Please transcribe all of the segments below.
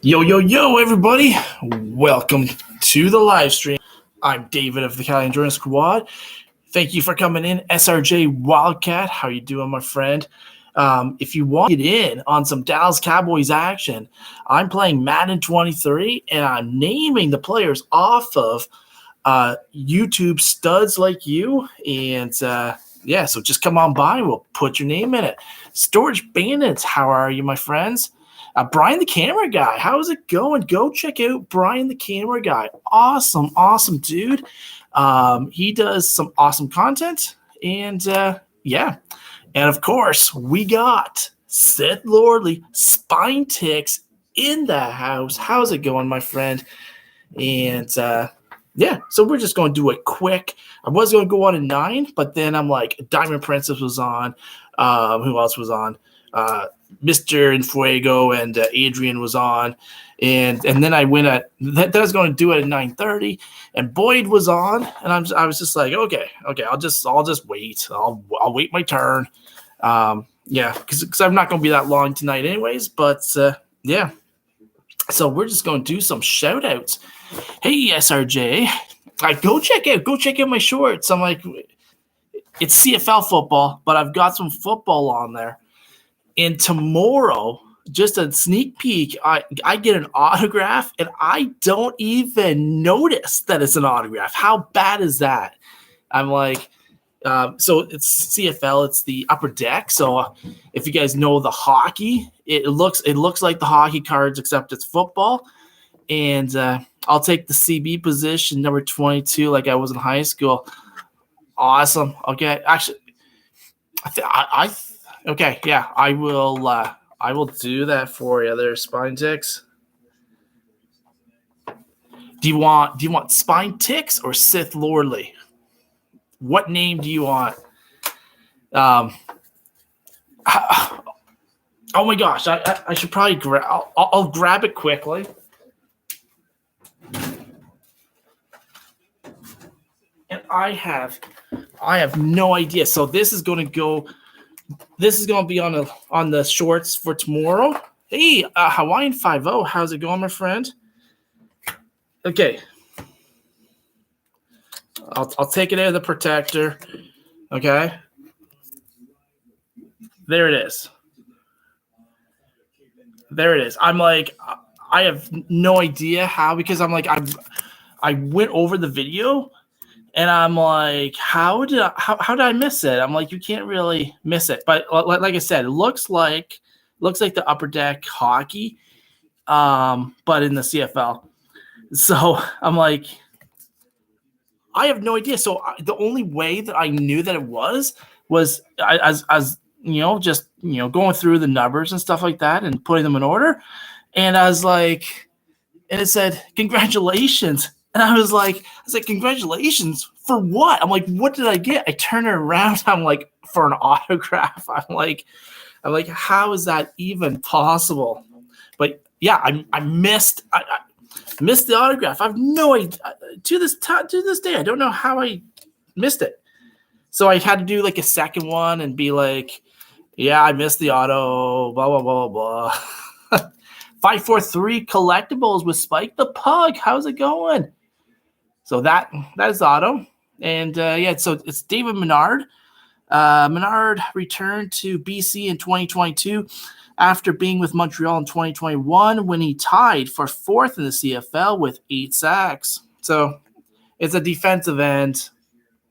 Yo, everybody. Welcome to the live stream. I'm David of the Cali Endurance Squad. Thank you for coming in. SRJ Wildcat, how you doing, my friend? If you want to get in on some Dallas Cowboys action, I'm playing Madden 23, and I'm naming the players off of YouTube studs like you. And so just come on by. We'll put your name in it. Storage Bandits, how are you, my friends? Brian the Camera Guy, how's it going? Go check out Brian the Camera Guy. Awesome dude. He does some awesome content. And and of course, we got Seth Lordley, Spine Ticks in the house. How's it going, my friend? And so we're just going to do it quick. I was going to go on at 9, but then I'm like, Diamond Princess was on. Who else was on? Mr. Infuego and Adrian was on, and then I went at that. I was going to do it at 9:30, and Boyd was on, and I was just like, okay, I'll just wait. I'll wait my turn. Because I'm not going to be that long tonight, anyways. But so we're just going to do some shout outs. Hey, SRJ, go check out my shorts. I'm like, it's CFL football, but I've got some football on there. And tomorrow, just a sneak peek, I get an autograph, and I don't even notice that it's an autograph. How bad is that? I'm like, so it's CFL, it's the Upper Deck. So if you guys know the hockey, it looks like the hockey cards, except it's football. And I'll take the CB position, number 22, like I was in high school. Awesome. Okay, actually, I will do that for you there, Spine Ticks. Do you want Spine Ticks or Sith Lordley? What name do you want? Oh my gosh, I should probably I'll grab it quickly. And I have no idea. So this is going to go. This is going to be on the shorts for tomorrow. Hey, Hawaiian 5-0. How's it going, my friend? Okay. I'll take it out of the protector. Okay. There it is. I'm like, I have no idea how, because I'm like, I went over the video. And I'm like, how did I miss it? I'm like, you can't really miss it. But like I said, it looks like the Upper Deck hockey, but in the CFL. So I'm like, I have no idea. So the only way that I knew that it was as just going through the numbers and stuff like that and putting them in order. And I was like, and it said, congratulations. And I was like, congratulations for what? I'm like, what did I get? I turn it around. I'm like, for an autograph. I'm like, how is that even possible? But yeah, I missed the autograph. I have no idea to this day. I don't know how I missed it. So I had to do like a second one and be like, yeah, I missed the auto. Blah blah blah blah blah. 543 collectibles with Spike the Pug. How's it going? So that is auto. And so it's David Menard. Menard returned to BC in 2022 after being with Montreal in 2021 when he tied for 4th in the CFL with 8 sacks. So it's a defensive end.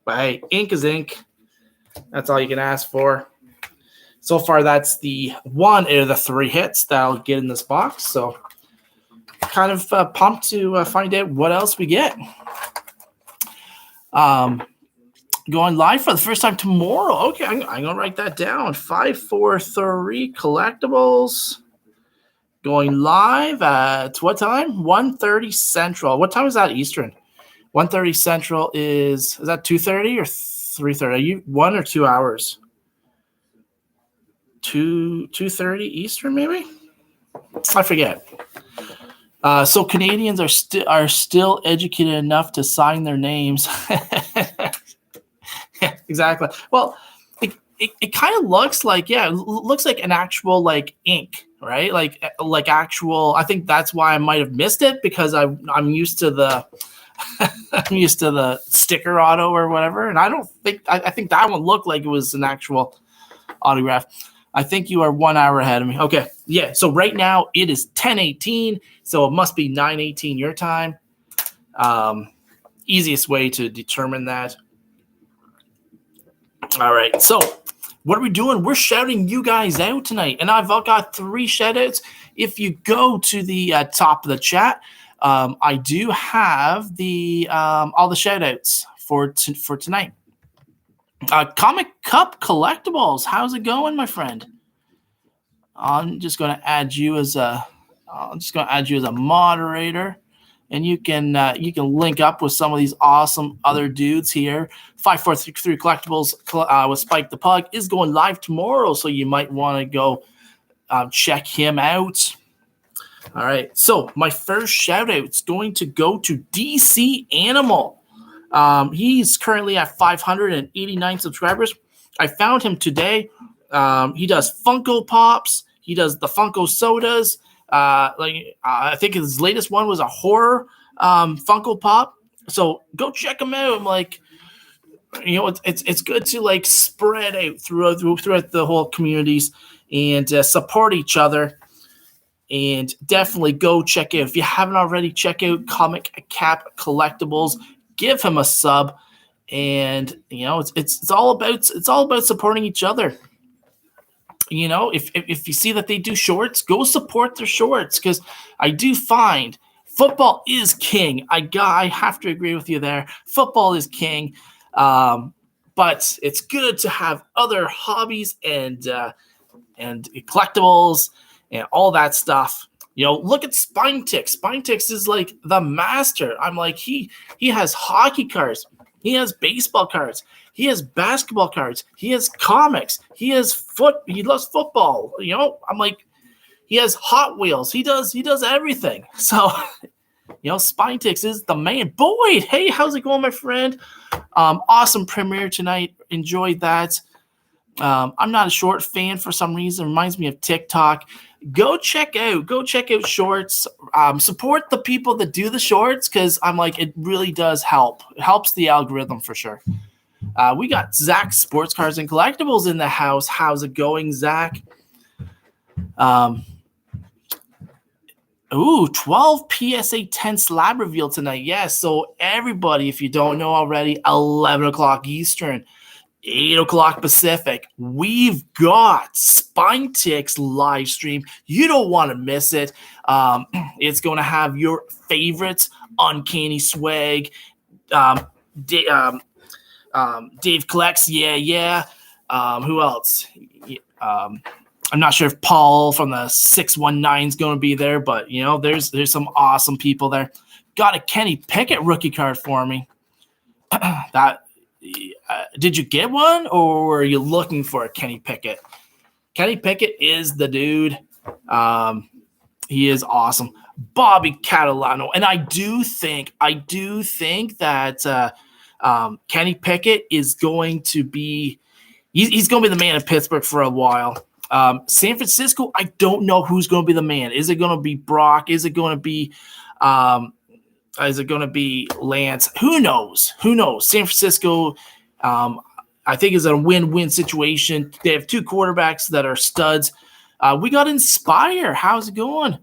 But hey, ink is ink. That's all you can ask for. So far, that's the one out of the 3 hits that I'll get in this box. So kind of pumped to find out what else we get. Going live for the first time tomorrow. Okay, I'm going to write that down. 543 collectibles. Going live at what time? 1:30 Central. What time is that Eastern? 1:30 Central is that 2:30 or 3:30? Are you 1 or 2 hours? 2:30 Eastern, maybe? I forget. So Canadians are still educated enough to sign their names. Yeah, exactly. Well, it kind of looks like, yeah, it looks like an actual like ink, right? Like actual. I think that's why I might have missed it, because I'm used to the I'm used to the sticker auto or whatever, and I think that one looked like it was an actual autograph. I think you are 1 hour ahead of me. Okay, yeah. So right now it is 10:18, so it must be 9:18 your time. Easiest way to determine that. All right, so what are we doing? We're shouting you guys out tonight, and I've got 3 shout outs. If you go to the top of the chat, I do have the all the shout outs for tonight. Comic Cup Collectibles, how's it going, my friend? I'm just going to add you as a moderator, and you can link up with some of these awesome other dudes here. 543 Collectibles with Spike the Pug is going live tomorrow, so you might want to go check him out. All right, so my first shout out is going to go to DC Animal. He's currently at 589 subscribers. I found him today. He does Funko Pops. He does the Funko Sodas. I think his latest one was a horror Funko Pop. So go check him out. I'm like, it's good to like spread out throughout the whole communities and support each other. And definitely go check out, if you haven't already, check out Comic Cap Collectibles. Give him a sub, and it's all about supporting each other. If you see that they do shorts, go support their shorts, because I do find football is king. I have to agree with you there. Football is king, but it's good to have other hobbies and collectibles and all that stuff. Look at Spinetix. Spinetix is like the master. I'm like, he has hockey cards. He has baseball cards. He has basketball cards. He has comics. He loves football. I'm like, he has Hot Wheels. He does everything. So, Spinetix is the man. Boyd, hey, how's it going, my friend? Awesome premiere tonight. Enjoyed that. I'm not a short fan for some reason. It reminds me of TikTok. Go check out shorts. Support the people that do the shorts, because I'm like, it really does help. It helps the algorithm for sure. We got Zach Sports Cars and Collectibles in the house. How's it going, Zach? 12 PSA 10 slab reveal tonight. Yes, so everybody, if you don't know already, 11 o'clock Eastern, 8 o'clock Pacific, we've got Spinetix live stream. You don't want to miss it. It's going to have your favorites, Uncanny Swag, Dave Collects, yeah. Who else? I'm not sure if Paul from the 619 is going to be there, but there's some awesome people there. Got a Kenny Pickett rookie card for me. Did you get one, or are you looking for a Kenny Pickett? Kenny Pickett is the dude. He is awesome. Bobby Catalano, and I do think that Kenny Pickett is going to be he's going to be the man in Pittsburgh for a while. San Francisco, I don't know who's going to be the man. Is it going to be Brock? Is it going to be Lance? Who knows? San Francisco, I think, is a win-win situation. They have 2 quarterbacks that are studs. We got Inspire. How's it going?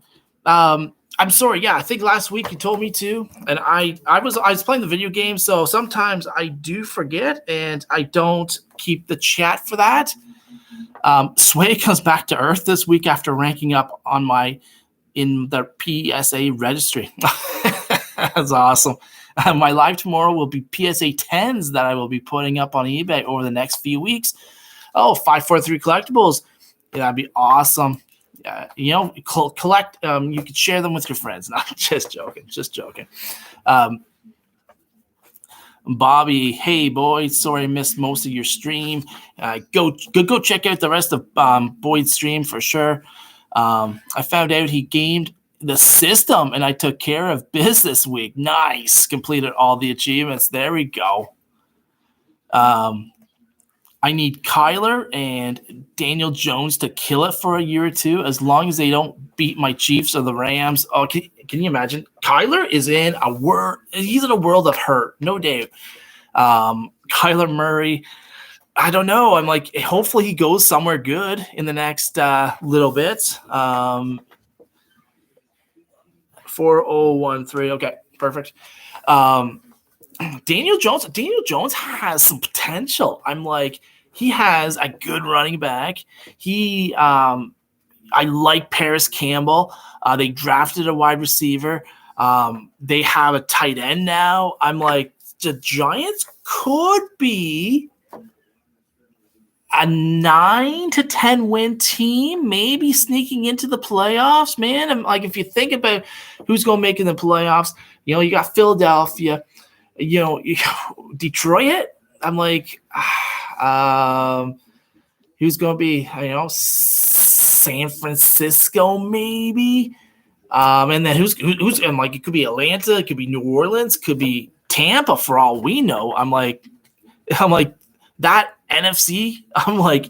I'm sorry. Yeah, I think last week you told me to, and I was playing the video game, so sometimes I do forget, and I don't keep the chat for that. Sway comes back to Earth this week after ranking up in the PSA registry. That's awesome. My live tomorrow will be PSA 10s that I will be putting up on eBay over the next few weeks. 543 Collectibles. Yeah, that'd be awesome. Collect. You could share them with your friends. No, just joking. Bobby, hey boy, sorry I missed most of your stream. Go check out the rest of Boyd's stream for sure. I found out he gamed the system, and I took care of biz this week. Nice, completed all the achievements. There we go. I need Kyler and Daniel Jones to kill it for a year or two, as long as they don't beat my Chiefs or the Rams. Oh, can you imagine? Kyler is in a world. He's in a world of hurt, no doubt. Kyler Murray, I don't know. I'm like, hopefully he goes somewhere good in the next little bit. 4013. Okay, perfect. Daniel Jones has some potential. I'm like, he has a good running back. I like Paris Campbell. They drafted a wide receiver. They have a tight end now. I'm like, the Giants could be a 9 to 10 win team, maybe sneaking into the playoffs, man. I'm like, if you think about who's going to make in the playoffs, you got Philadelphia, Detroit. I'm like, who's going to be, San Francisco maybe. And then who's I'm like, it could be Atlanta, it could be New Orleans, could be Tampa for all we know. I'm like that NFC,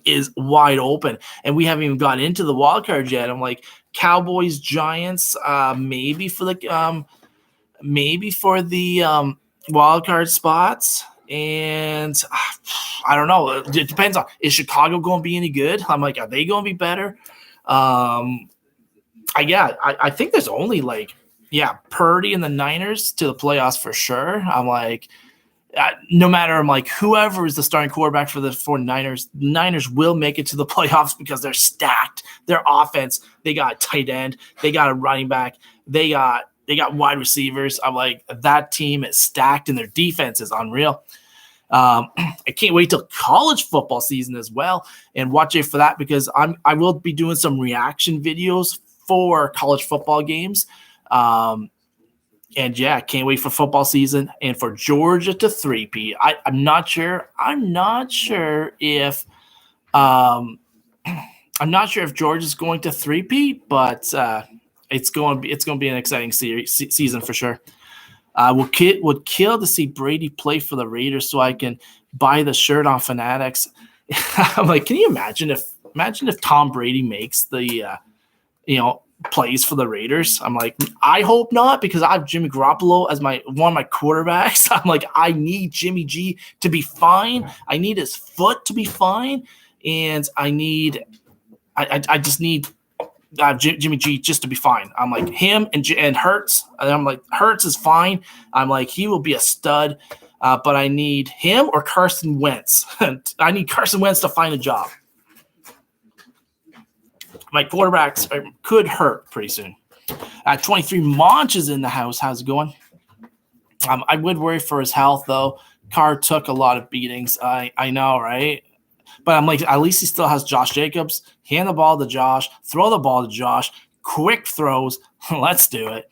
is wide open, and we haven't even got into the wild card yet. I'm like, Cowboys, Giants, maybe for the wild card spots, and I don't know. It depends on, is Chicago going to be any good? I'm like, are they going to be better? I think there's only Purdy and the Niners to the playoffs for sure. I'm like, no matter, I'm like, whoever is the starting quarterback for the Niners, the Niners will make it to the playoffs because they're stacked. Their offense, they got a tight end, they got a running back, they got wide receivers. I'm like, that team is stacked, and their defense is unreal. I can't wait till college football season as well, and watch it for that, because I will be doing some reaction videos for college football games. And yeah, can't wait for football season and for Georgia to three-peat. I'm not sure if Georgia's going to three-peat, but it's going to be an exciting season for sure. Would kill to see Brady play for the Raiders so I can buy the shirt on Fanatics. I'm like, can you imagine if Tom Brady makes the plays for the Raiders? I'm like, I hope not, because I have Jimmy Garoppolo as one of my quarterbacks. I'm like, I need Jimmy G to be fine. I need his foot to be fine, and I just need Jimmy G just to be fine. I'm like, him and Hurts. And I'm like, Hurts is fine. I'm like, he will be a stud, but I need him or Carson Wentz. I need Carson Wentz to find a job. My quarterbacks could hurt pretty soon. 23 Monch is in the house. How's it going? I would worry for his health, though. Carr took a lot of beatings. I know, right? But I'm like, at least he still has Josh Jacobs. Hand the ball to Josh. Throw the ball to Josh. Quick throws. Let's do it.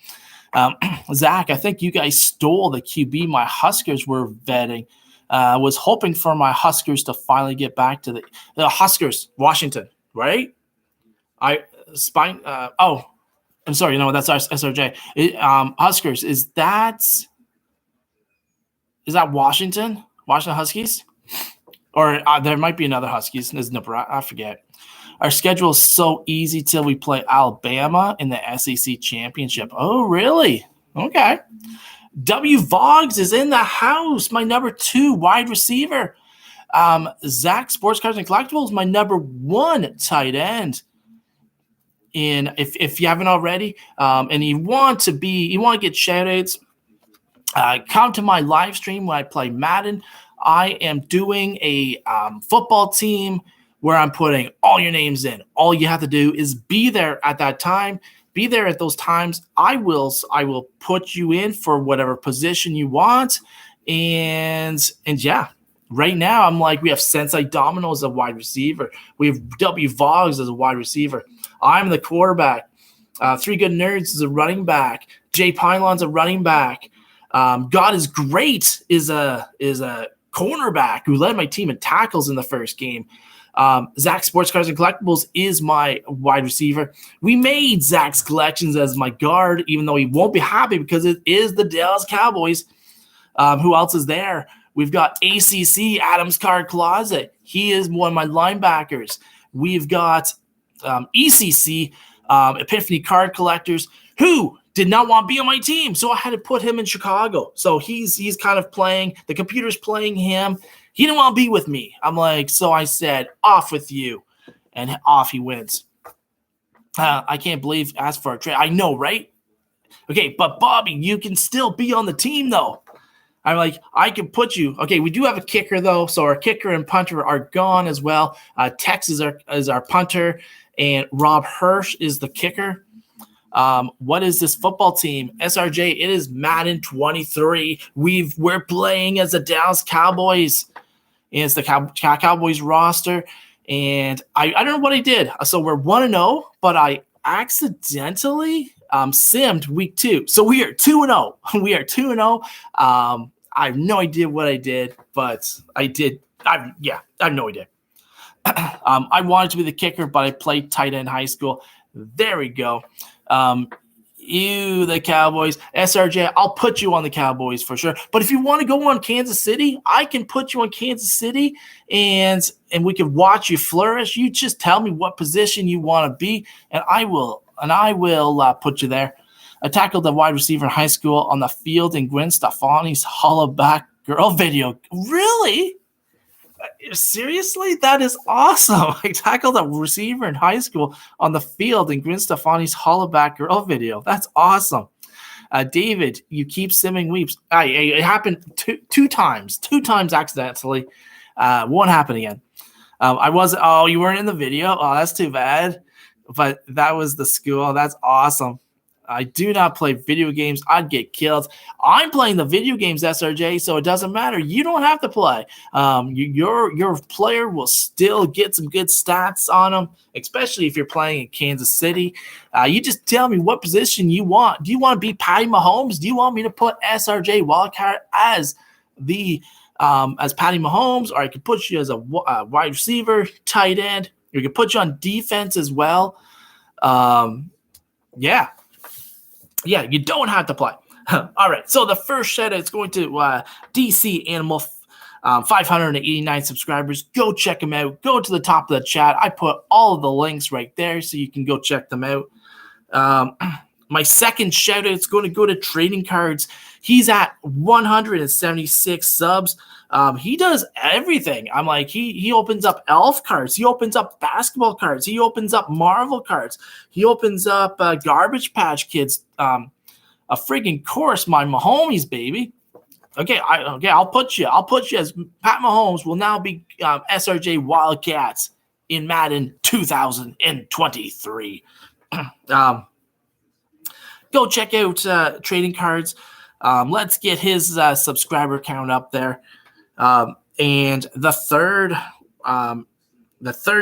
Zach, I think you guys stole the QB my Huskers were vetting. Was hoping for my Huskers to finally get back to the Huskers, Washington, right? I'm sorry. No, that's our SRJ. Huskers, is that Washington? Washington Huskies? Or there might be another Huskies. There's Nebraska. I forget. Our schedule is so easy till we play Alabama in the SEC championship. Oh, really? Okay. W. Voggs is in the house. My number 2 wide receiver. Zach Sports Cards and Collectibles, my number 1 tight end. And if you haven't already, and you want to get shout outs, come to my live stream when I play Madden. I am doing a football team where I'm putting all your names in. All you have to do is be there at that time. Be there at those times. I will put you in for whatever position you want. And yeah, right now I'm like, we have Sensei Domino as a wide receiver. We have W. Voggs as a wide receiver. I'm the quarterback. 3 Good Nerds is a running back. Jay Pylon's a running back. God is Great is a cornerback who led my team in tackles in the first game. Zach Sports Cards and Collectibles is my wide receiver. We made Zach's Collections as my guard, even though he won't be happy because it is the Dallas Cowboys. Who else is there? We've got ACC Adams Card Closet. He is one of my linebackers. We've got ECC, Epiphany Card Collectors, who did not want to be on my team, so I had to put him in Chicago. So he's kind of playing. The computer's playing him. He didn't want to be with me. I'm like, so I said, off with you, and off he went. I can't believe asked for a trade. I know, right? Okay, but Bobby, you can still be on the team, though. I'm like, I can put you. Okay, we do have a kicker, though, so our kicker and punter are gone as well. Tex is our punter, and Rob Hirsch is the kicker. What is this football team? SRJ, it is Madden 23. We're playing as the Dallas Cowboys. It's the Cowboys roster. And I don't know what I did. So we're 1-0, but I accidentally simmed week 2. So we are 2-0. We are 2-0. I have no idea what I did, but I did. I have no idea. I wanted to be the kicker, but I played tight end in high school. There we go. The Cowboys. SRJ, I'll put you on the Cowboys for sure. But if you want to go on Kansas City, I can put you on Kansas City, and we can watch you flourish. You just tell me what position you want to be, and I will put you there. I tackled the wide receiver in high school on the field in Gwen Stefani's hollaback girl video. Really? Seriously? That is awesome. I tackled a receiver in high school on the field in Gwen Stefani's hollaback girl video. That's awesome. David, you keep simming weeps. It happened two times accidentally. Won't happen again. You weren't in the video? Oh, that's too bad. But that was the school. That's awesome. I do not play video games. I'd get killed. I'm playing the video games, SRJ, so it doesn't matter. You don't have to play. Your player will still get some good stats on them, especially if you're playing in Kansas City. You just tell me what position you want. Do you want to be Patty Mahomes? Do you want me to put SRJ Wildcat as Patty Mahomes, or I could put you as a wide receiver, tight end. We could put you on defense as well. Yeah, you don't have to play. All right, so the first shout out is going to DC Animal, 589 subscribers. Go check them out. Go to the top of the chat. I put all of the links right there so you can go check them out. My second shout out is going to go to Trading Cards. He's at 176 subs. He does everything. I'm like, he opens up elf cards. He opens up basketball cards. He opens up Marvel cards. He opens up Garbage Patch Kids. A friggin' course, my Mahomes, baby. I'll put you as Pat Mahomes will now be SRJ Wildcats in Madden 2023. Go check out Trading Cards. Let's get his subscriber count up there. And the third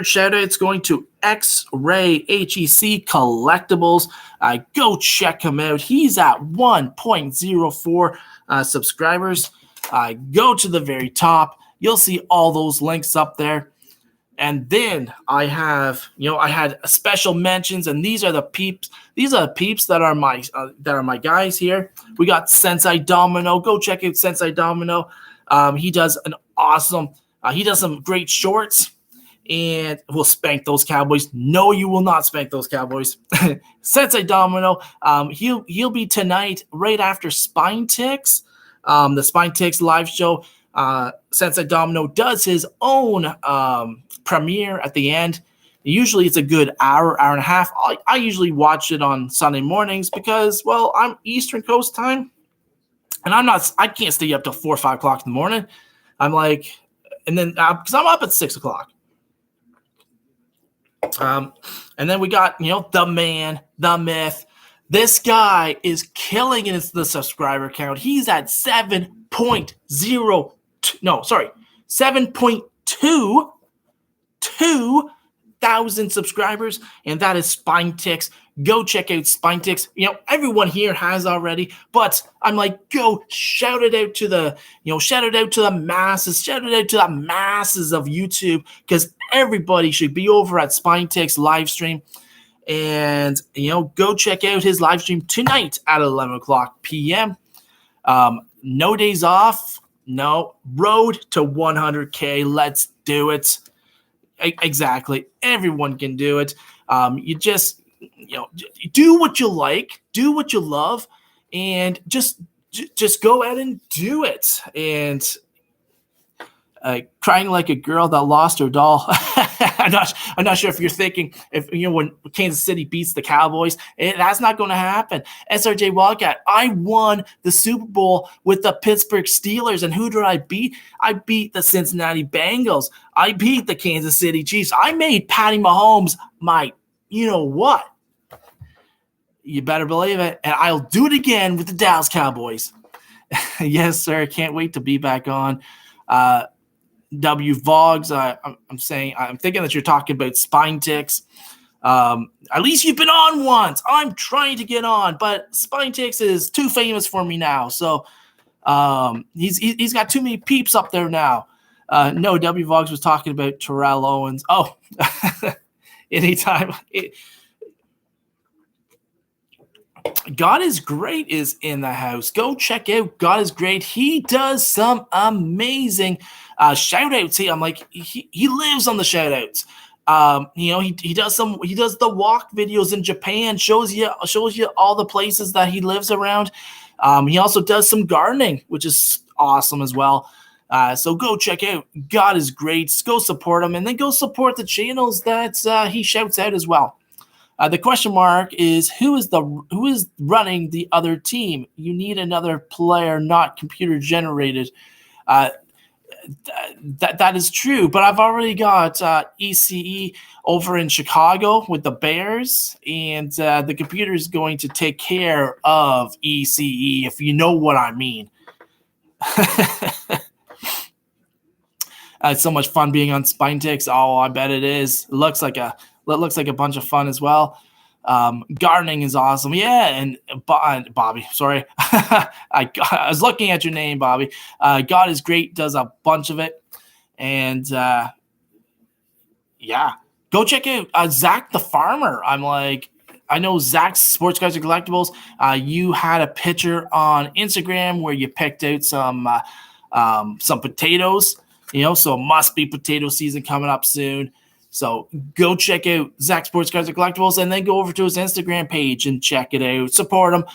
shout out is going to X-Ray HEC Collectibles. Go check him out. He's at 1.04 subscribers. Go to the very top. You'll see all those links up there. And then I had special mentions, and these are the peeps. These are the peeps that are my guys here. We got Sensei Domino. Go check out Sensei Domino. He does he does some great shorts, and we'll spank those Cowboys. No, you will not spank those Cowboys. Sensei Domino. He'll be tonight right after Spine Ticks, the Spine Ticks live show. Sensei Domino does his own premiere at the end. Usually it's a good hour and a half. I usually watch it on Sunday mornings because, well, I'm Eastern Coast time, and I can't stay up till 4 or 5 o'clock in the morning. I'm like, and then because I'm up at 6 o'clock. And then we got the man, the myth. This guy is killing in the subscriber count. He's at 7.2 thousand subscribers, and that is Spine Ticks. Go check out Spine Ticks. Everyone here has already, but I'm like, go shout it out to the masses, shout it out to the masses of YouTube, because everybody should be over at Spine Ticks live stream. And go check out his live stream tonight at 11 o'clock p.m. No days off, No, road to 100K. Let's do it. Exactly. Everyone can do it. You just, do what you like, do what you love, and just go out and do it. And crying like a girl that lost her doll. I'm not sure if you're thinking when Kansas City beats the Cowboys, that's not going to happen. SRJ Wildcat, I won the Super Bowl with the Pittsburgh Steelers, and who did I beat? I beat the Cincinnati Bengals. I beat the Kansas City Chiefs. I made Patty Mahomes my, you know what? You better believe it, and I'll do it again with the Dallas Cowboys. Yes, sir. Can't wait to be back on. W Vogs, I'm thinking that you're talking about spine ticks. At least you've been on once. I'm trying to get on, but spine ticks is too famous for me now. So he's got too many peeps up there now. No, W Vogs was talking about Terrell Owens. Oh, anytime. God is Great is in the house. Go check out God is Great. He does some amazing shout outs. He lives on the shout outs. He does the walk videos in Japan, shows you all the places that he lives around. He also does some gardening, which is awesome as well. So go check out God is Great. Go support him, and then go support the channels that he shouts out as well. The question mark is who is running the other team? You need another player, not computer generated. That is true, but I've already got ECE over in Chicago with the Bears, and the computer is going to take care of ECE, if you know what I mean. It's so much fun being on Spine Ticks. Oh, I bet it is. It looks like a bunch of fun as well. Gardening is awesome. Yeah, and Bobby, sorry. I was looking at your name, Bobby. God is Great does a bunch of it. And yeah, go check out Zach the Farmer. I know Zach's Sports Cards and Collectibles. You had a picture on Instagram where you picked out some potatoes, so it must be potato season coming up soon. So go check out Zach Sports Cards and Collectibles, and then go over to his Instagram page and check it out. Support him,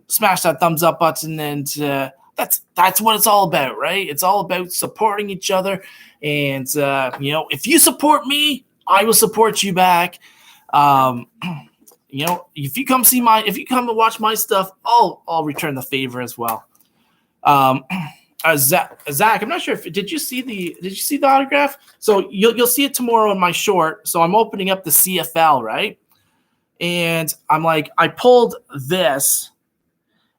smash that thumbs up button, and that's what it's all about, right? It's all about supporting each other, and if you support me, I will support you back. If you come and watch my stuff, I'll return the favor as well. Zach, I'm not sure did you see the autograph? So you'll see it tomorrow in my short. So I'm opening up the CFL, right? And I pulled this,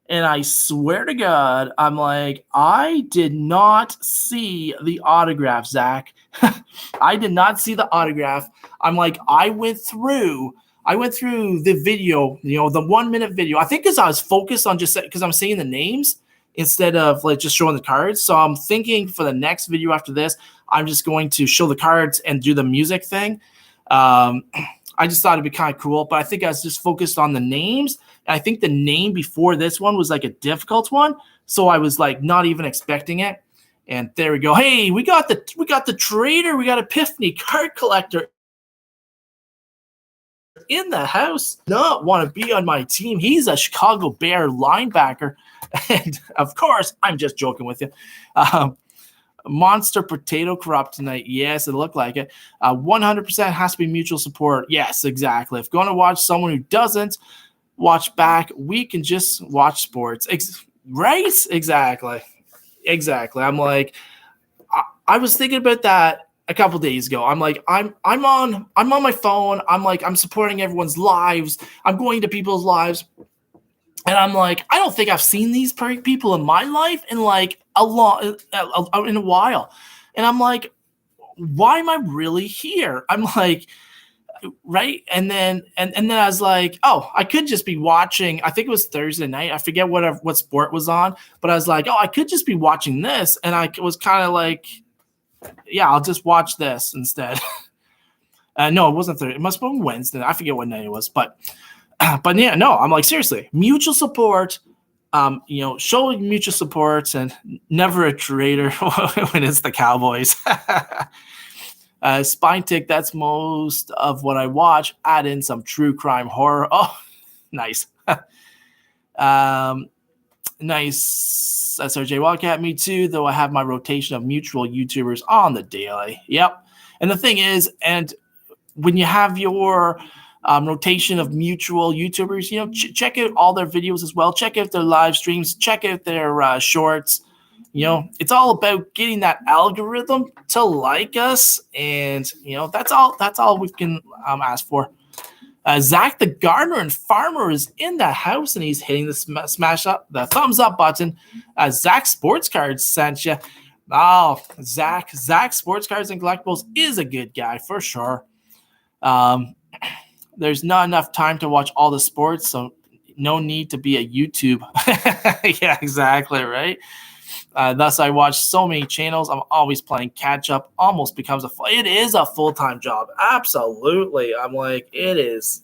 and I swear to God, I did not see the autograph, Zach. I did not see the autograph. I went through the video, the 1 minute video. I think because I was focused on because I'm saying the names instead of just showing the cards. So I'm thinking for the next video after this, I'm just going to show the cards and do the music thing. I just thought it'd be kind of cool, but I think I was just focused on the names. And I think the name before this one was a difficult one. So I was not even expecting it. And there we go. Hey, we got the trader. We got Epiphany card collector in the house. Not want to be on my team. He's a Chicago Bear linebacker. And of course, I'm just joking with you. Monster Potato Corrupt tonight. Yes, it looked like it. 100% has to be mutual support. Yes, exactly. If you're going to watch someone who doesn't watch back, we can just watch sports. Right? Exactly. I was thinking about that a couple days ago. I'm on my phone. I'm supporting everyone's lives. I'm going to people's lives. And I don't think I've seen these people in my life in in a while. And I'm why am I really here? Right. And then I was I could just be watching. I think it was Thursday night. I forget what sport was on, but I was I could just be watching this. And I was kind of yeah, I'll just watch this instead. No, it wasn't Thursday. It must have been Wednesday. I forget what night it was, but yeah, no, I'm seriously, mutual support showing mutual supports and never a traitor when it's the Cowboys. Spine Tick, that's most of what I watch. Add in some true crime horror. Oh, nice. Nice. SRJ Wildcat, me too, though I have my rotation of mutual YouTubers on the daily. Yep. And the thing is, and when you have your rotation of mutual YouTubers, check out all their videos as well. Check out their live streams. Check out their shorts. It's all about getting that algorithm to like us, and that's all we can ask for. Zach the gardener and farmer is in the house, and he's hitting the smash up the thumbs up button. Zach Sports Cards sent you. Oh, Zach Sports Cards and Collectibles is a good guy for sure. There's not enough time to watch all the sports, so no need to be a YouTube. Yeah, exactly, right? Thus, I watch so many channels. I'm always playing catch up. Almost becomes it is a full-time job. Absolutely. I'm like, it is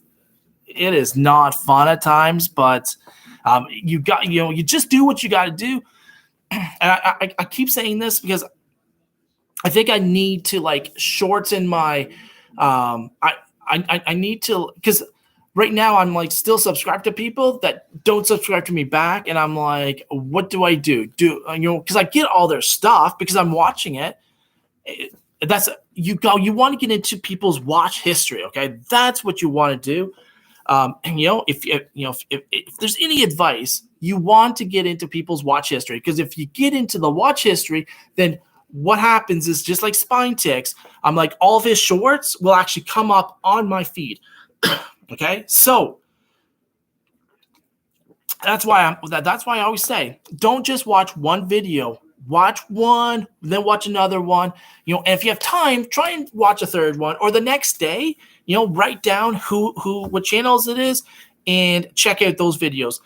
not fun at times, but you just do what you got to do. And I keep saying this because I think I need to shorten my I need to, because right now I'm still subscribed to people that don't subscribe to me back, and I'm like, what do I do? Because I get all their stuff because I'm watching it. You want to get into people's watch history, okay? That's what you want to do. If there's any advice, you want to get into people's watch history, because if you get into the watch history, then what happens is, just like Spine Ticks, I'm like, all of his shorts will actually come up on my feed. Okay, so that's why I always say, don't just watch one video. Watch one, then watch another one. And if you have time, try and watch a third one, or the next day. Write down what channels it is, and check out those videos.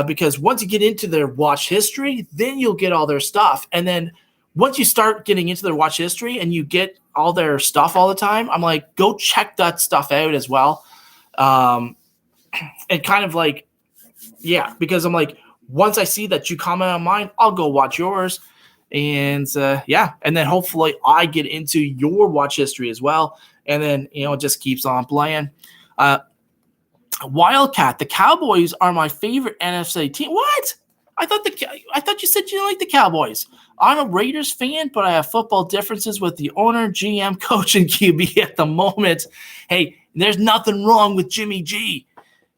Because once you get into their watch history, then you'll get all their stuff. And then once you start getting into their watch history and you get all their stuff all the time, I'm like, go check that stuff out as well. And kind of because I'm like, once I see that you comment on mine, I'll go watch yours. And and then hopefully I get into your watch history as well. And then, it just keeps on playing. Wildcat, the Cowboys are my favorite NFC team. What? I thought you said you didn't like the Cowboys. I'm a Raiders fan, but I have football differences with the owner, GM, coach, and QB at the moment. Hey, there's nothing wrong with Jimmy G.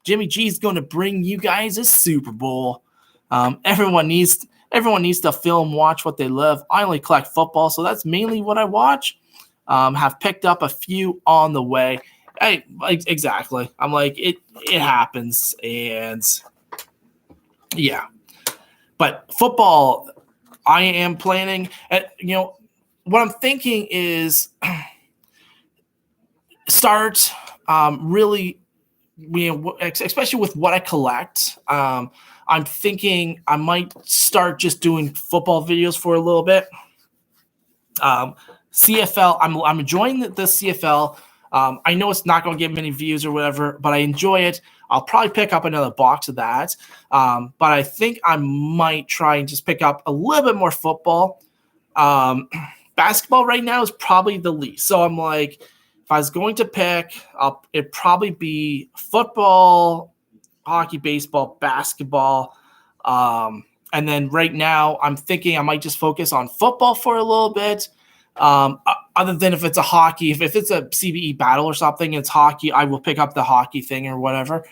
Jimmy G is going to bring you guys a Super Bowl. Everyone needs to film, watch what they love. I only collect football, so that's mainly what I watch. Have picked up a few on the way. Exactly. I'm like, it happens, and yeah. But football, I am planning. What I'm thinking is start really, especially with what I collect. I'm thinking I might start just doing football videos for a little bit. CFL, I'm enjoying the CFL. I know it's not going to get many views or whatever, but I enjoy it. I'll probably pick up another box of that. But I think I might try and just pick up a little bit more football. Basketball right now is probably the least. So I'm like, if I was going to pick, it'd probably be football, hockey, baseball, basketball. And then right now I'm thinking I might just focus on football for a little bit. Other than if it's a hockey, if it's a CBE battle or something, it's hockey, I will pick up the hockey thing or whatever.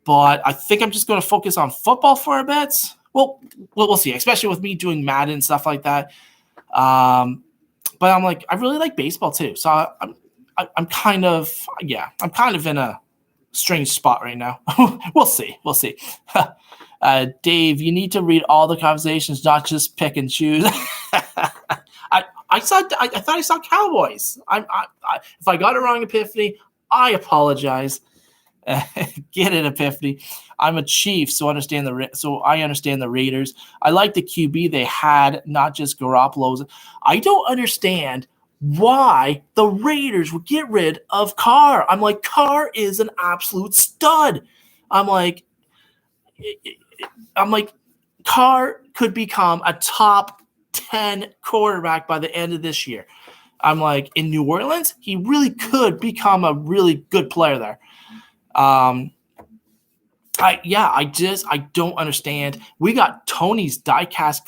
But I think I'm just going to focus on football for a bit. Well, we'll see, especially with me doing Madden and stuff like that. But I'm like, I really like baseball too. So I'm kind of in a strange spot right now. We'll see. Dave, you need to read all the conversations, not just pick and choose. I thought I saw Cowboys. If I got it wrong, Epiphany, I apologize. Get it, Epiphany. I'm a Chief, so I understand the Raiders. I like the QB they had, not just Garoppolo's. I don't understand why the Raiders would get rid of Carr. I'm like, Carr is an absolute stud. I'm like, Carr could become a top 10 quarterback by the end of this year. I'm like, in New Orleans, he really could become a really good player there. I don't understand. We got Tony's diecast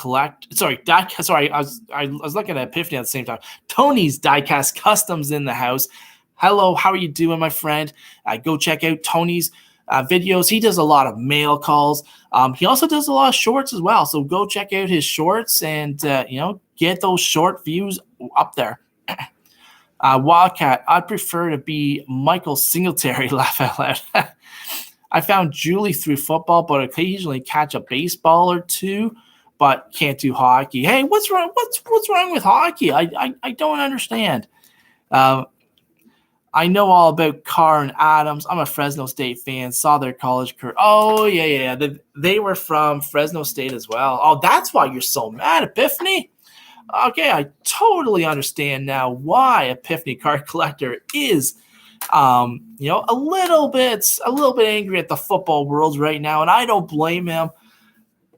I was looking at Epiphany at the same time. Tony's diecast customs in the house. Hello, how are you doing, my friend? Go check out Tony's videos. He does a lot of mail calls. He also does a lot of shorts as well. So go check out his shorts and get those short views up there. Wildcat, I'd prefer to be Michael Singletary. Laugh out loud. I found Julie through football, but occasionally catch a baseball or two, but can't do hockey. Hey, what's wrong? What's wrong with hockey? I don't understand. I know all about Carr and Adams. I'm a Fresno State fan. Saw their college career. Oh, yeah. They were from Fresno State as well. Oh, that's why you're so mad, Epiphany? Okay, I totally understand now why Epiphany Card Collector is, a little bit angry at the football world right now, and I don't blame him.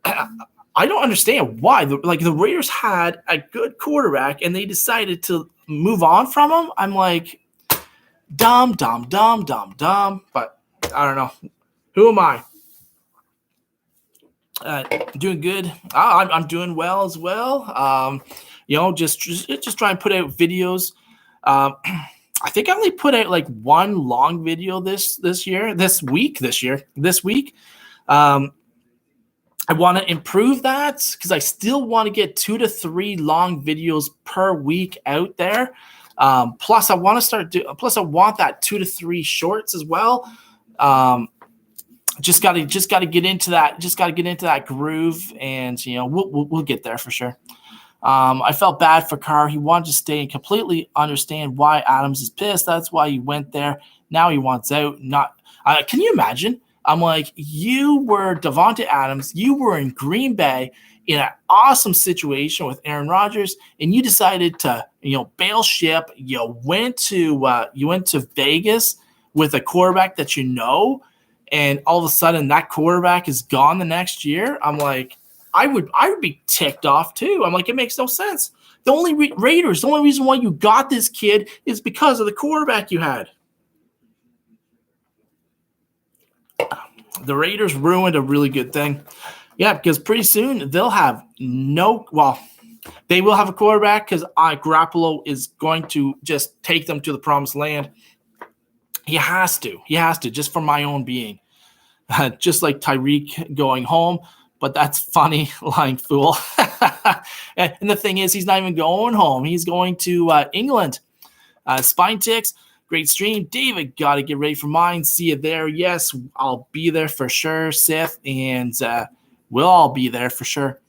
I don't understand why. The Raiders had a good quarterback, and they decided to move on from him. I'm like, dumb. But I don't know. Who am I? Doing good. I'm doing well as well. Just try and put out videos. I think I only put out like one long video this week. I want to improve that because I still want to get 2 to 3 long videos per week out there. Plus I want that 2 to 3 shorts as well. Just got to get into that groove, and we'll get there for sure. I felt bad for Carr. He wanted to stay and completely understand why Adams is pissed. That's why he went there. Now he wants out. Can you imagine? I'm like, you were Davante Adams. You were in Green Bay in an awesome situation with Aaron Rodgers, and you decided to bail ship. You went to Vegas with a quarterback that and all of a sudden that quarterback is gone the next year. I'm like, I would be ticked off too. I'm like, it makes no sense. The only reason why you got this kid is because of the quarterback you had. The Raiders ruined a really good thing. Yeah, because pretty soon they'll have they will have a quarterback because Garoppolo is going to just take them to the promised land. He has to, just for my own being. Just like Tyreek going home, but that's funny, lying fool. And the thing is, he's not even going home. He's going to England. Spine Ticks, great stream. David, got to get ready for mine. See you there. Yes, I'll be there for sure, Sith, and we'll all be there for sure.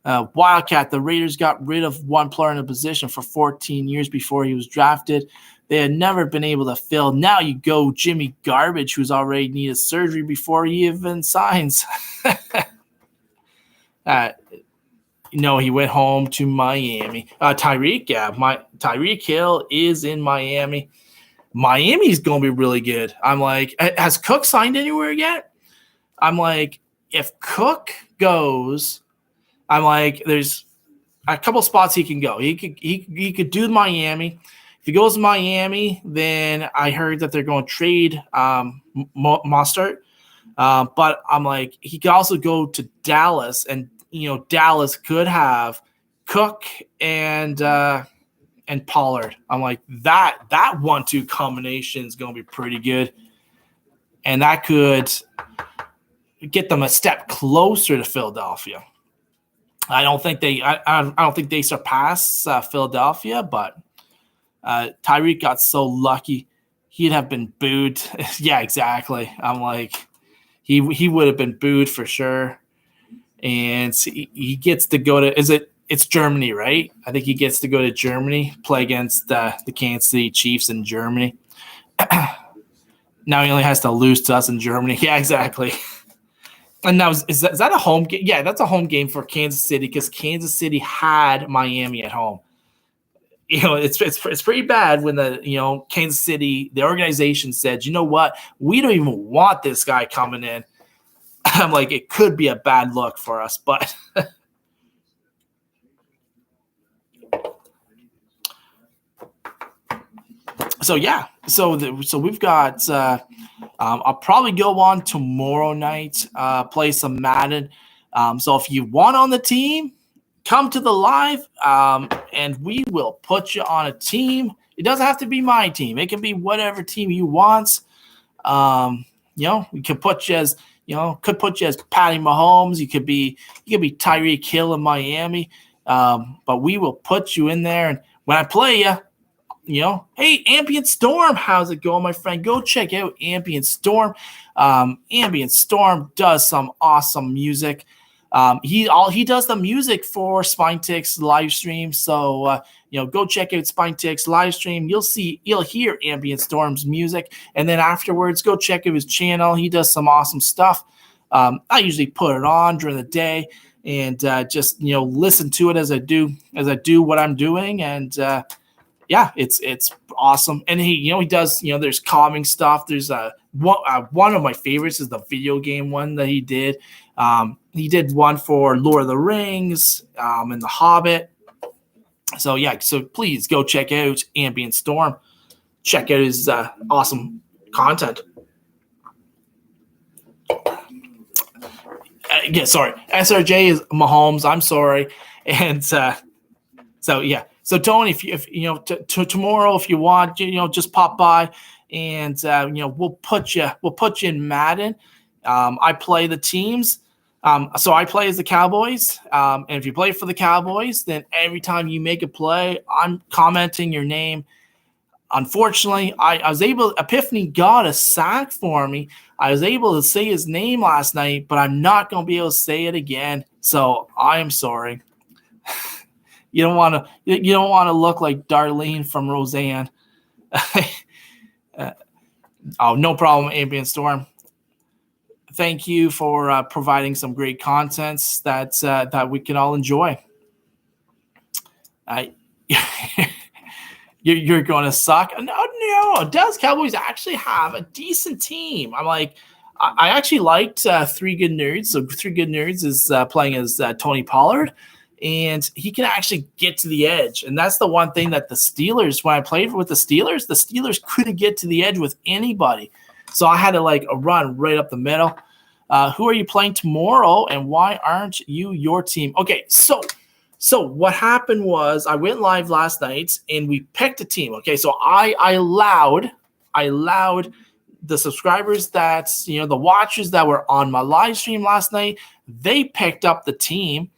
Wildcat, the Raiders got rid of one player in a position for 14 years before he was drafted. They had never been able to fill. Now you go Jimmy Garbage, who's already needed surgery before he even signs. He went home to Miami. Tyreek, Tyreek Hill is in Miami. Miami's going to be really good. I'm like, has Cook signed anywhere yet? I'm like, if Cook goes, I'm like, there's a couple spots he can go. He could do Miami. If he goes to Miami, then I heard that they're going to trade Mostert. But I'm like, he could also go to Dallas, and Dallas could have Cook and Pollard. I'm like, that 1-2 combination is going to be pretty good, and that could get them a step closer to Philadelphia. I don't think they surpass Philadelphia, but Tyreek got so lucky. He'd have been booed. Yeah, exactly. I'm like, he would have been booed for sure. And he gets to go to it's Germany, right? I think he gets to go to Germany, play against the Kansas City Chiefs in Germany. Now he only has to lose to us in Germany. Yeah, exactly. And now is that a home game? Yeah, that's a home game for Kansas City because Kansas City had Miami at home. It's pretty bad when the Kansas City, the organization said, you know what, we don't even want this guy coming in. I'm like, it could be a bad look for us, but so yeah, so we've got. I'll probably go on tomorrow night, play some Madden. So if you want on the team, come to the live, and we will put you on a team. It doesn't have to be my team; it can be whatever team you want. We could put you as could put you as Patty Mahomes. You could be Tyreek Hill in Miami. But we will put you in there, and when I play you. Hey, Ambient Storm, how's it going, my friend? Go check out Ambient Storm. Ambient Storm does some awesome music. He does the music for Spinetics live stream. So go check out Spinetics live stream. You'll hear Ambient Storm's music, and then afterwards, go check out his channel. He does some awesome stuff. I usually put it on during the day and just listen to it as I do what I'm doing, and yeah, it's awesome. And he does, there's calming stuff. There's one of my favorites is the video game one that he did. He did one for Lord of the Rings and The Hobbit. So yeah, so please go check out Ambient Storm. Check out his awesome content. Yeah, sorry. SRJ is Mahomes. I'm sorry. And so yeah. So Tony, if tomorrow, if you want, just pop by, and we'll put you in Madden. I play the teams, so I play as the Cowboys. And if you play for the Cowboys, then every time you make a play, I'm commenting your name. Unfortunately, I was able. Epiphany got a sack for me. I was able to say his name last night, but I'm not going to be able to say it again. So I am sorry. You don't want to look like Darlene from Roseanne. Oh, no problem, Ambient Storm. Thank you for providing some great contents that we can all enjoy. You're going to suck. No. Dallas Cowboys actually have a decent team. I'm like, I actually liked Three Good Nerds. So Three Good Nerds is playing as Tony Pollard. And he can actually get to the edge. And that's the one thing that the Steelers, when I played with the Steelers couldn't get to the edge with anybody. So I had to run right up the middle. Who are you playing tomorrow, and why aren't you your team? Okay, so what happened was I went live last night, and we picked a team. Okay, so I allowed the subscribers that, the watchers that were on my live stream last night, they picked up the team.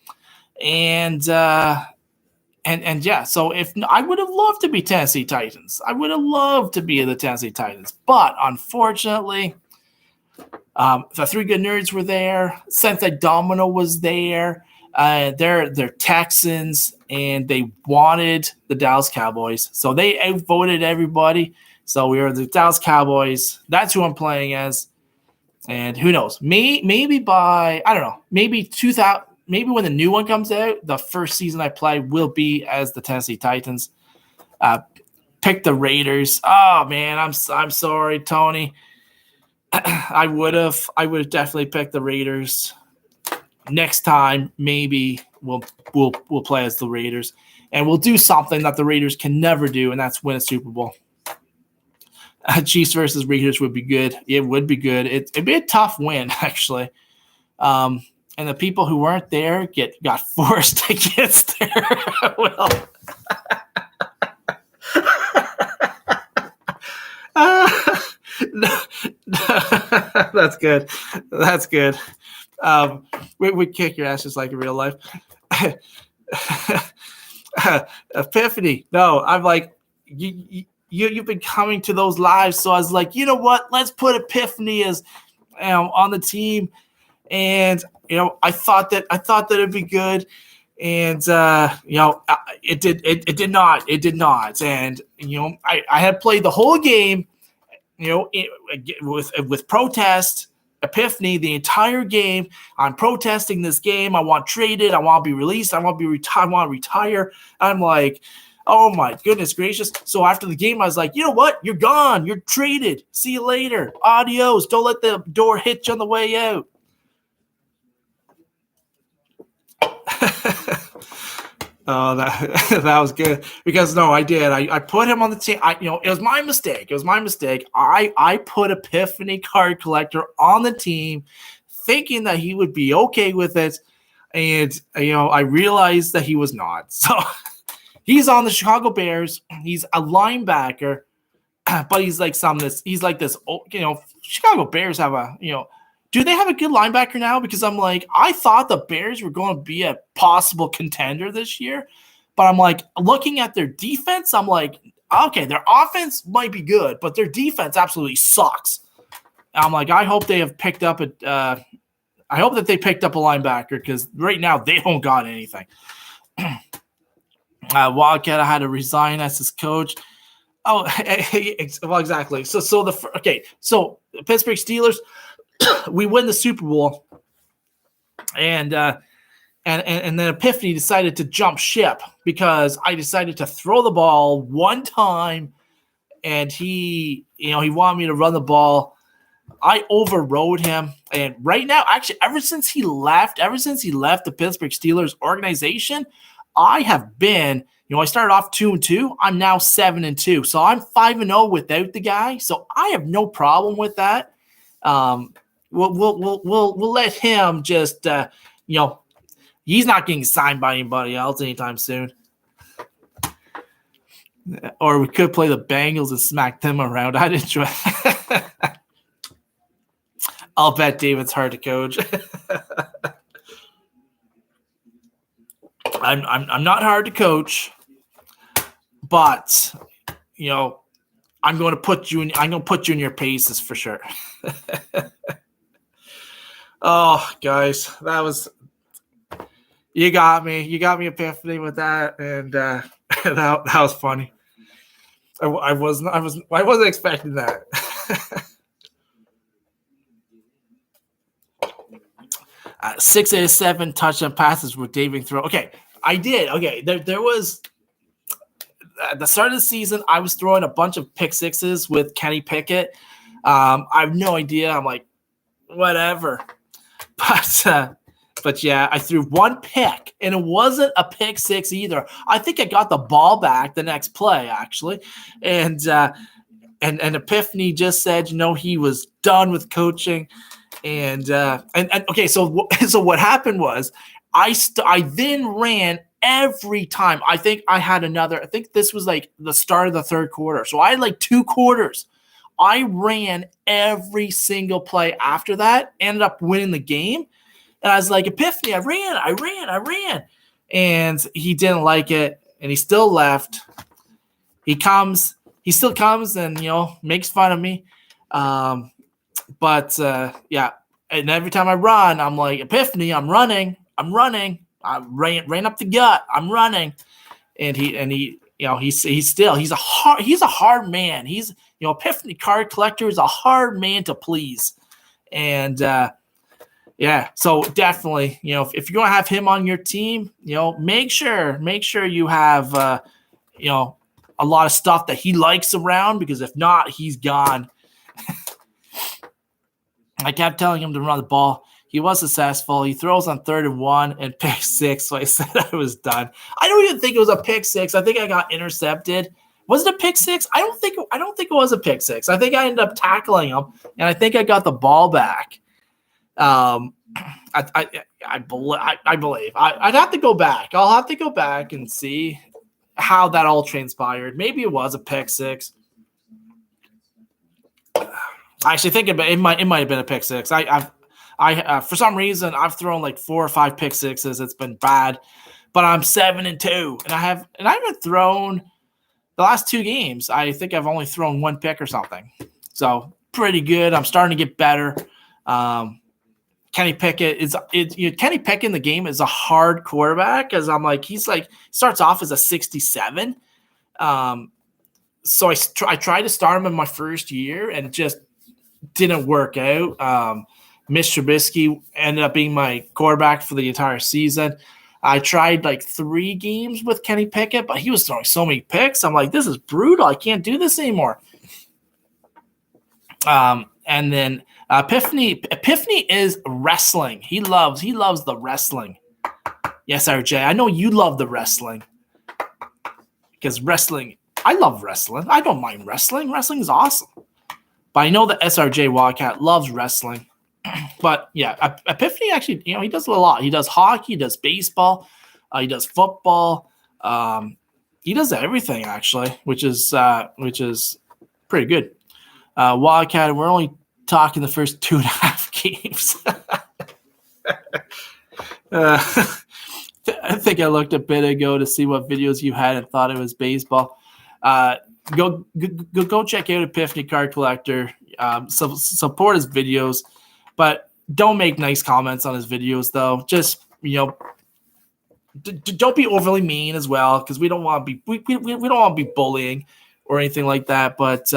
And yeah, so if I would have loved to be Tennessee Titans, I would have loved to be the Tennessee Titans, but unfortunately, the Three Good Nerds were there. Sensei Domino was there. They're Texans, and they wanted the Dallas Cowboys, so they outvoted everybody. So we are the Dallas Cowboys. That's who I'm playing as, and who knows? Maybe by I don't know. Maybe 2000. Maybe when the new one comes out, the first season I play will be as the Tennessee Titans. Pick the Raiders. Oh man, I'm sorry, Tony. I would have definitely picked the Raiders. Next time, maybe we'll play as the Raiders, and we'll do something that the Raiders can never do, and that's win a Super Bowl. Chiefs versus Raiders would be good. It would be good. It'd be a tough win, actually. And the people who weren't there got forced against there. Well, that's good. That's good. We kick your ass just like in real life. Epiphany. No, I'm like, you've been coming to those lives, so I was like, you know what? Let's put Epiphany as on the team. And I thought that it'd be good, and it did not. And I had played the whole game, with protest, Epiphany, the entire game. I'm protesting this game. I want traded. I want to be released. I want to retire. I'm like, oh my goodness gracious. So after the game, I was like, you know what? You're gone. You're traded. See you later. Adios. Don't let the door hit you on the way out. Oh, that was good because no, I did. I put him on the team. It was my mistake. I put Epiphany Card Collector on the team, thinking that he would be okay with it, and I realized that he was not. So he's on the Chicago Bears. He's a linebacker, but he's like this. Chicago Bears have do they have a good linebacker now? Because I'm like, I thought the Bears were going to be a possible contender this year, but I'm like, looking at their defense, I'm like, okay, their offense might be good, but their defense absolutely sucks. And I'm like, I hope they have picked up I hope that they picked up a linebacker because right now they don't got anything. Wildcat had to resign as his coach. Oh, well, exactly. So the Pittsburgh Steelers. We win the Super Bowl, and then Epiphany decided to jump ship because I decided to throw the ball one time, and he wanted me to run the ball. I overrode him, and right now, actually, ever since he left the Pittsburgh Steelers organization, I have been. I started off 2-2. I'm now 7-2, so I'm 5-0 without the guy. So I have no problem with that. We'll let him just he's not getting signed by anybody else anytime soon. Or we could play the Bengals and smack them around. I'd enjoy that. I'll bet David's hard to coach. I'm not hard to coach, but I'm going to put you in your paces for sure. Oh, guys, that was you got me. You got me, Epiphany, with that, and that was funny. I wasn't expecting that. 6 out of 7 touchdown passes with David throw. Okay, I did. Okay, there was at the start of the season, I was throwing a bunch of pick sixes with Kenny Pickett. I have no idea. I'm like, whatever. But yeah, I threw one pick, and it wasn't a pick six either. I think I got the ball back the next play, actually. And Epiphany just said, he was done with coaching. And okay, so what happened was I then ran every time. I think this was like the start of the third quarter. So I had like 2 quarters. I ran every single play after that, ended up winning the game. And I was like, Epiphany, I ran. And he didn't like it, and he still left. He still comes and, makes fun of me. But yeah, and every time I run, I'm like, Epiphany, I'm running. I ran up the gut. I'm running. And he's a hard man. He's, Epiphany Card Collector is a hard man to please. And yeah, so definitely, if you're going to have him on your team, make sure you have, a lot of stuff that he likes around, because if not, he's gone. I kept telling him to run the ball. He was successful. He throws on 3rd and 1 and pick 6. So I said I was done. I don't even think it was a pick 6. I think I got intercepted. Was it a pick 6? I don't think it was a pick 6. I think I ended up tackling him, and I think I got the ball back. I believe. I'd have to go back. I'll have to go back and see how that all transpired. Maybe it was a pick 6. I actually think it might have been a pick 6. I for some reason I've thrown like 4 or 5 pick 6s. It's been bad, but I'm 7-2, and I haven't thrown the last 2 games. I think I've only thrown 1 pick or something. So pretty good. I'm starting to get better. Kenny Pickett Kenny Pickett in the game is a hard quarterback, because I'm like, starts off as a 67. So I tried to start him in my first year and it just didn't work out. Mitch Trubisky ended up being my quarterback for the entire season. I tried like 3 games with Kenny Pickett, but he was throwing so many picks. I'm like, this is brutal. I can't do this anymore. And then Epiphany is wrestling. He loves the wrestling. Yes, RJ, I know you love the wrestling. Because wrestling, I love wrestling. I don't mind wrestling. Wrestling is awesome. But I know that SRJ Wildcat loves wrestling. But yeah, Epiphany actually, he does a lot. He does hockey, he does baseball, he does football. He does everything actually, which is pretty good. Wildcat, we're only talking the first 2.5 games. I think I looked a bit ago to see what videos you had and thought it was baseball. Go check out Epiphany Card Collector. Support his videos, but don't make nice comments on his videos though. Just don't be overly mean as well, because we don't want to be we don't want to be bullying or anything like that. But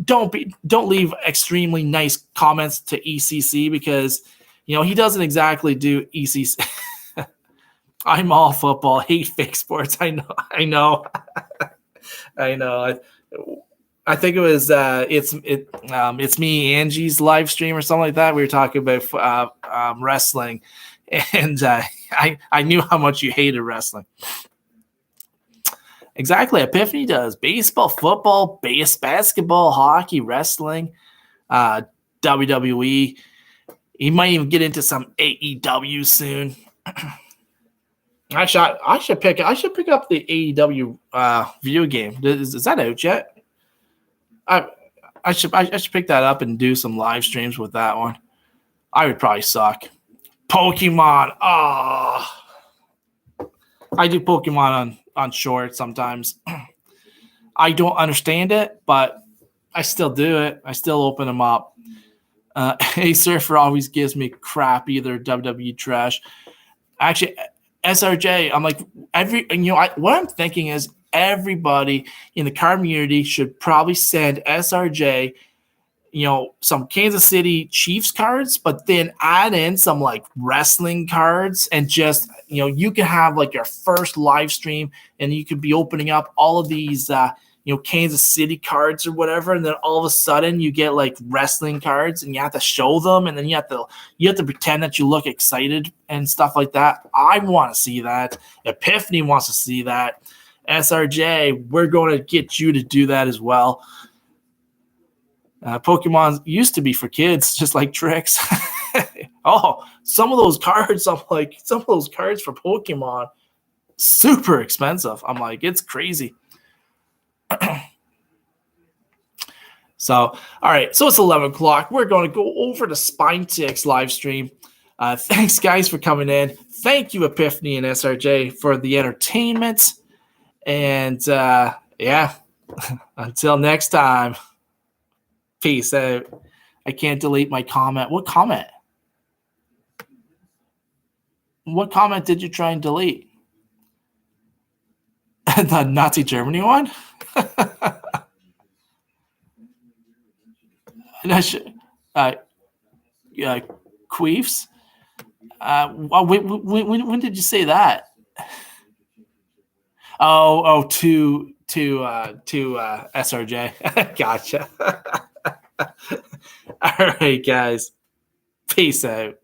don't leave extremely nice comments to ECC, because he doesn't exactly do ECC. I'm all football, hate fake sports. I know. I think it was it's me, Angie's live stream or something like that. We were talking about wrestling, and I knew how much you hated wrestling. Exactly, Epiphany does baseball, football, basketball, hockey, wrestling, WWE. He might even get into some AEW soon. Actually, I should pick up the AEW video game. Is that out yet? I should pick that up and do some live streams with that one. I would probably suck. Pokemon. I do Pokemon on short sometimes. I don't understand it, but I still do it. I still open them up. A Surfer always gives me crap, either WWE trash. Actually, SRJ, I'm like, what I'm thinking is everybody in the card community should probably send SRJ, some Kansas City Chiefs cards, but then add in some like wrestling cards, and just, you can have like your first live stream and you could be opening up all of these, Kansas City cards or whatever. And then all of a sudden you get like wrestling cards and you have to show them. And then you have to pretend that you look excited and stuff like that. I want to see that. Epiphany wants to see that. SRJ, we're going to get you to do that as well. Pokemon used to be for kids, just like tricks. Some of those cards for Pokemon, super expensive. I'm like, it's crazy. So, all right. So it's 11 o'clock. We're going to go over to Spinetics live stream. Thanks, guys, for coming in. Thank you, Epiphany and SRJ, for the entertainment. And, until next time. Peace out. I can't delete my comment. What comment? What comment did you try and delete? The Nazi Germany one? Queefs? When did you say that? To SRJ. Gotcha. All right, guys. Peace out.